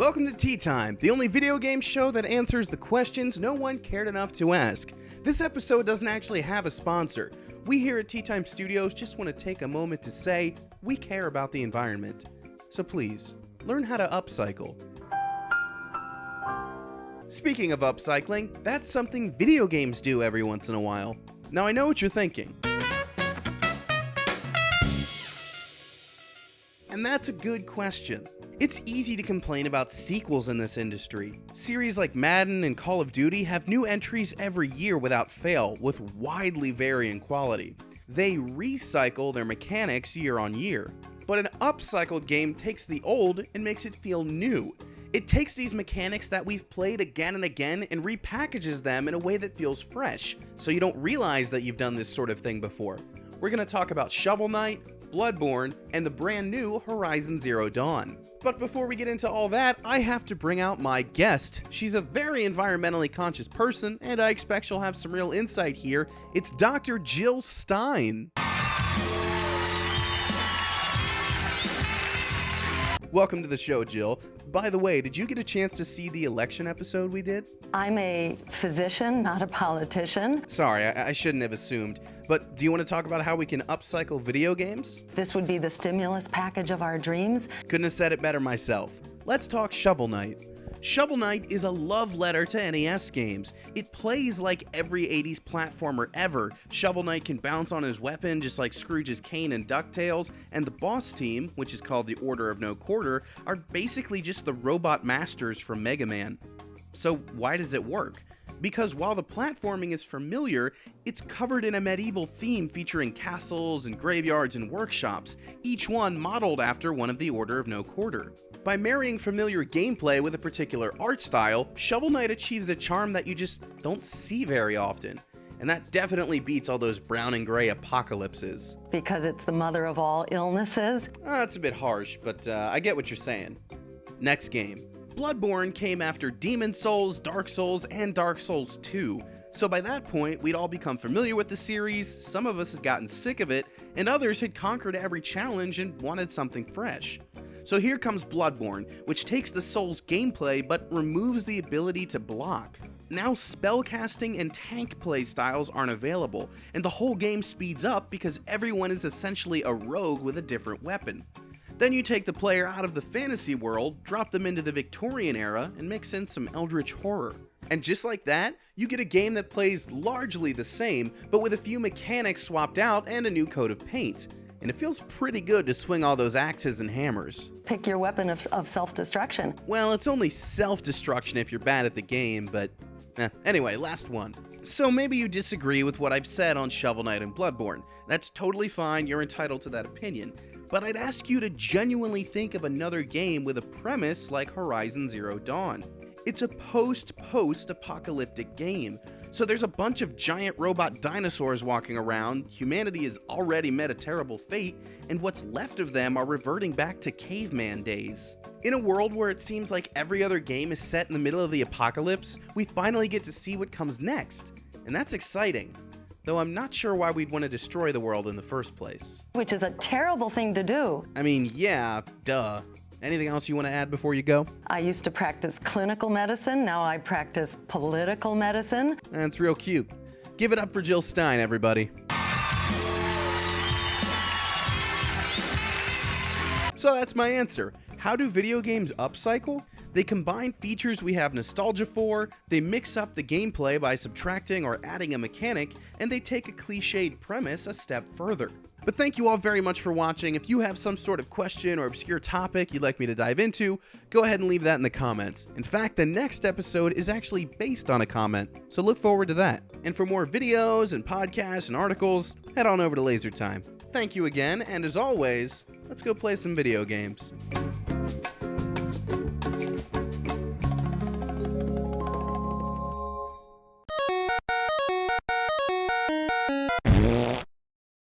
Welcome to Tea Time, the only video game show that answers the questions no one cared enough to ask. This episode doesn't actually have a sponsor. We here at Tea Time Studios just want to take a moment to say we care about the environment. So please, learn how to upcycle. Speaking of upcycling, that's something video games do every once in a while. Now I know what you're thinking. And that's a good question. It's easy to complain about sequels in this industry. Series like Madden and Call of Duty have new entries every year without fail, with widely varying quality. They recycle their mechanics year on year. But an upcycled game takes the old and makes it feel new. It takes these mechanics that we've played again and again and repackages them in a way that feels fresh, so you don't realize that you've done this sort of thing before. We're going to talk about Shovel Knight, Bloodborne, and the brand new Horizon Zero Dawn. But before we get into all that, I have to bring out my guest. She's a very environmentally conscious person, and I expect she'll have some real insight here. It's Dr. Jill Stein. Welcome to the show, Jill. By the way, did you get a chance to see the election episode we did? I'm a physician, not a politician. Sorry, I shouldn't have assumed. But do you want to talk about how we can upcycle video games? This would be the stimulus package of our dreams. Couldn't have said it better myself. Let's talk Shovel Knight. Shovel Knight is a love letter to NES games. It plays like every 80s platformer ever. Shovel Knight can bounce on his weapon just like Scrooge's cane and DuckTales, and the boss team, which is called the Order of No Quarter, are basically just the robot masters from Mega Man. So why does it work? Because while the platforming is familiar, it's covered in a medieval theme featuring castles and graveyards and workshops, each one modeled after one of the Order of No Quarter. By marrying familiar gameplay with a particular art style, Shovel Knight achieves a charm that you just don't see very often. And that definitely beats all those brown and gray apocalypses. Because it's the mother of all illnesses. That's a bit harsh, but I get what you're saying. Next game. Bloodborne came after Demon Souls, Dark Souls, and Dark Souls 2. So by that point, we'd all become familiar with the series, some of us had gotten sick of it, and others had conquered every challenge and wanted something fresh. So here comes Bloodborne, which takes the Souls gameplay but removes the ability to block. Now spellcasting and tank play styles aren't available, and the whole game speeds up because everyone is essentially a rogue with a different weapon. Then you take the player out of the fantasy world, drop them into the Victorian era, and mix in some eldritch horror. And just like that, you get a game that plays largely the same, but with a few mechanics swapped out and a new coat of paint. And it feels pretty good to swing all those axes and hammers. Pick your weapon of self-destruction. Well, it's only self-destruction if you're bad at the game, but anyway, last one. So maybe you disagree with what I've said on Shovel Knight and Bloodborne. That's totally fine, you're entitled to that opinion. But I'd ask you to genuinely think of another game with a premise like Horizon Zero Dawn. It's a post-apocalyptic game. So there's a bunch of giant robot dinosaurs walking around, humanity has already met a terrible fate, and what's left of them are reverting back to caveman days. In a world where it seems like every other game is set in the middle of the apocalypse, we finally get to see what comes next. And that's exciting. Though I'm not sure why we'd want to destroy the world in the first place. Which is a terrible thing to do. I mean, yeah, duh. Anything else you want to add before you go? I used to practice clinical medicine, now I practice political medicine. That's real cute. Give it up for Jill Stein, everybody. So that's my answer. How do video games upcycle? They combine features we have nostalgia for, they mix up the gameplay by subtracting or adding a mechanic, and they take a cliched premise a step further. But thank you all very much for watching. If you have some sort of question or obscure topic you'd like me to dive into, go ahead and leave that in the comments. In fact, the next episode is actually based on a comment, so look forward to that. And for more videos and podcasts and articles, head on over to LaserTime. Thank you again, and as always, let's go play some video games.